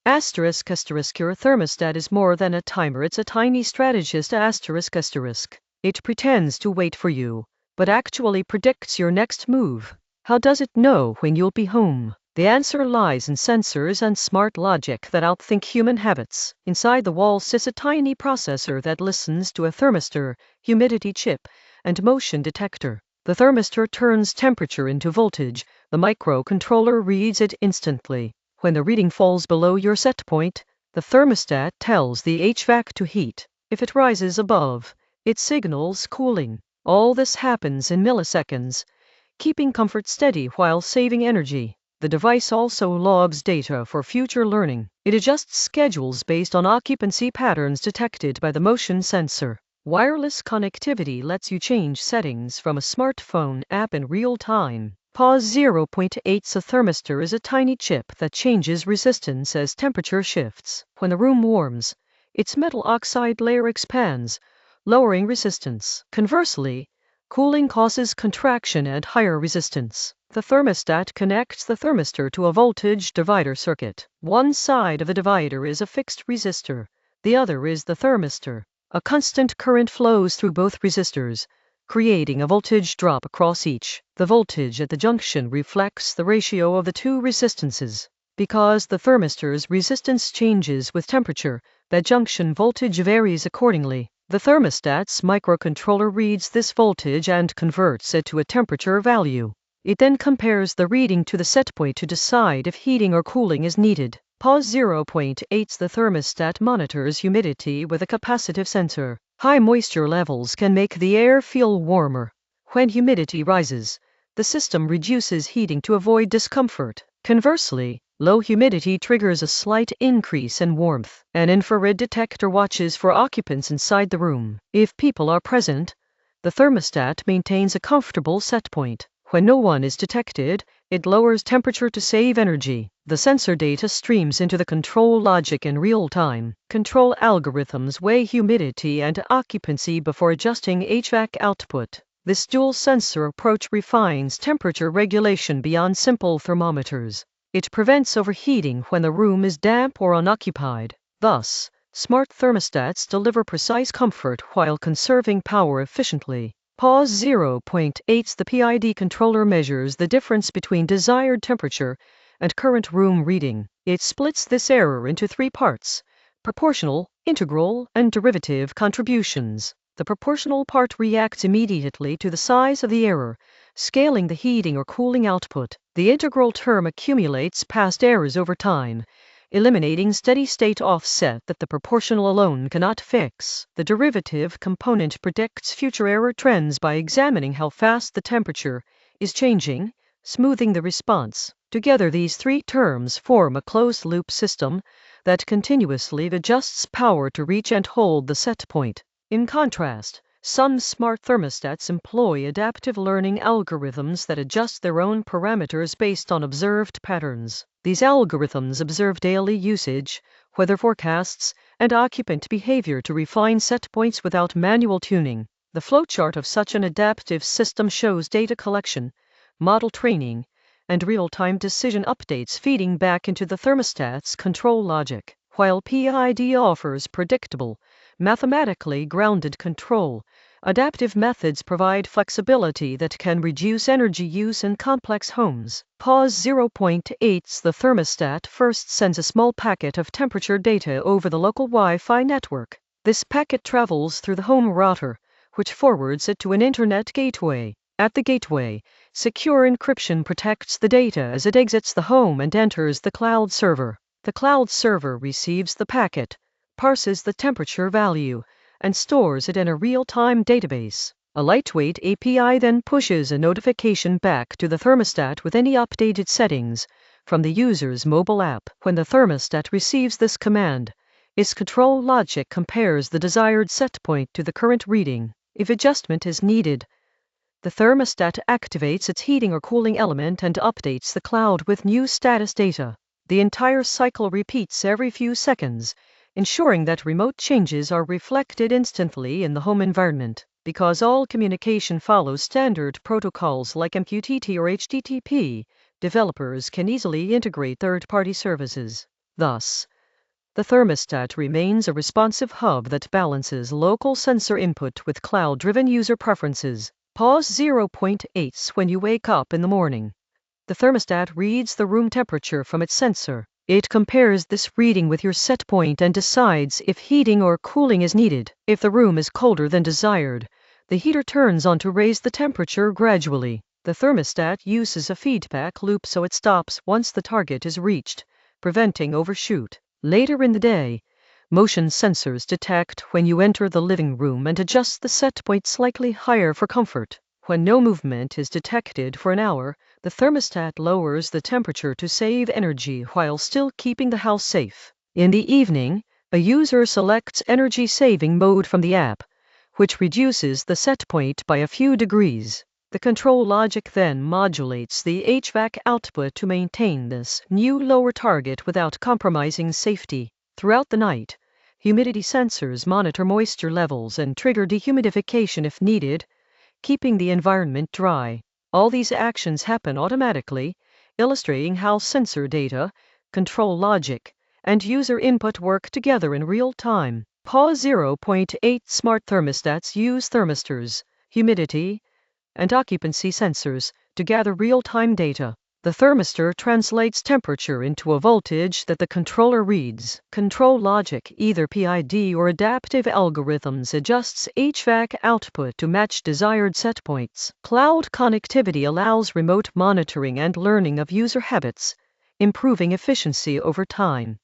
Asterisk. Your thermostat is more than a timer, it's a tiny strategist. Asterisk. It pretends to wait for you, but actually predicts your next move. How does it know when you'll be home? The answer lies in sensors and smart logic that outthink human habits. Inside the wall sits a tiny processor that listens to a thermistor, humidity chip, and motion detector. The thermistor turns temperature into voltage. The microcontroller reads it instantly. When the reading falls below your set point, the thermostat tells the HVAC to heat. If it rises above, it signals cooling. All this happens in milliseconds, keeping comfort steady while saving energy. The device also logs data for future learning. It adjusts schedules based on occupancy patterns detected by the motion sensor. Wireless connectivity lets you change settings from a smartphone app in real time. Pause 0.8. A thermistor is a tiny chip that changes resistance as temperature shifts. When the room warms, its metal oxide layer expands, lowering resistance. Conversely, cooling causes contraction and higher resistance. The thermostat connects the thermistor to a voltage divider circuit. One side of the divider is a fixed resistor, the other is the thermistor. A constant current flows through both resistors, creating a voltage drop across each. The voltage at the junction reflects the ratio of the two resistances. Because the thermistor's resistance changes with temperature, that junction voltage varies accordingly. The thermostat's microcontroller reads this voltage and converts it to a temperature value. It then compares the reading to the set point to decide if heating or cooling is needed. Pause 0.8. The thermostat monitors humidity with a capacitive sensor. High moisture levels can make the air feel warmer. When humidity rises, the system reduces heating to avoid discomfort. Conversely, low humidity triggers a slight increase in warmth. An infrared detector watches for occupants inside the room. If people are present, the thermostat maintains a comfortable set point. When no one is detected, it lowers temperature to save energy. The sensor data streams into the control logic in real time. Control algorithms weigh humidity and occupancy before adjusting HVAC output. This dual sensor approach refines temperature regulation beyond simple thermometers. It prevents overheating when the room is damp or unoccupied. Thus, smart thermostats deliver precise comfort while conserving power efficiently. Pause 0.8. The PID controller measures the difference between desired temperature and current room reading. It splits this error into three parts: proportional, integral, and derivative contributions. The proportional part reacts immediately to the size of the error, scaling the heating or cooling output. The integral term accumulates past errors over time, eliminating steady-state offset that the proportional alone cannot fix. The derivative component predicts future error trends by examining how fast the temperature is changing, smoothing the response. Together, these three terms form a closed-loop system that continuously adjusts power to reach and hold the set point. In contrast, some smart thermostats employ adaptive learning algorithms that adjust their own parameters based on observed patterns. These algorithms observe daily usage, weather forecasts, and occupant behavior to refine set points without manual tuning. The flowchart of such an adaptive system shows data collection, model training, and real-time decision updates feeding back into the thermostat's control logic. While PID offers predictable, mathematically grounded control, adaptive methods provide flexibility that can reduce energy use in complex homes. Pause 0.8. The thermostat first sends a small packet of temperature data over the local Wi-Fi network. This packet travels through the home router, which forwards it to an internet gateway. At the gateway, secure encryption protects the data as it exits the home and enters the cloud server. The cloud server receives the packet, parses the temperature value, and stores it in a real-time database. A lightweight API then pushes a notification back to the thermostat with any updated settings from the user's mobile app. When the thermostat receives this command, its control logic compares the desired set point to the current reading. If adjustment is needed, the thermostat activates its heating or cooling element and updates the cloud with new status data. The entire cycle repeats every few seconds, ensuring that remote changes are reflected instantly in the home environment. Because all communication follows standard protocols like MQTT or HTTP, developers can easily integrate third-party services. Thus, the thermostat remains a responsive hub that balances local sensor input with cloud-driven user preferences. Pause 0.8 when you wake up in the morning. The thermostat reads the room temperature from its sensor. It compares this reading with your set point and decides if heating or cooling is needed. If the room is colder than desired, the heater turns on to raise the temperature gradually. The thermostat uses a feedback loop so it stops once the target is reached, preventing overshoot. Later in the day, motion sensors detect when you enter the living room and adjust the set point slightly higher for comfort. When no movement is detected for an hour, the thermostat lowers the temperature to save energy while still keeping the house safe. In the evening, a user selects energy-saving mode from the app, which reduces the set point by a few degrees. The control logic then modulates the HVAC output to maintain this new lower target without compromising safety. Throughout the night, humidity sensors monitor moisture levels and trigger dehumidification if needed, keeping the environment dry. All these actions happen automatically, illustrating how sensor data, control logic, and user input work together in real time. Pause 0.8 Smart thermostats use thermistors, humidity, and occupancy sensors to gather real-time data. The thermistor translates temperature into a voltage that the controller reads. Control logic, either PID or adaptive algorithms, adjusts HVAC output to match desired set points. Cloud connectivity allows remote monitoring and learning of user habits, improving efficiency over time.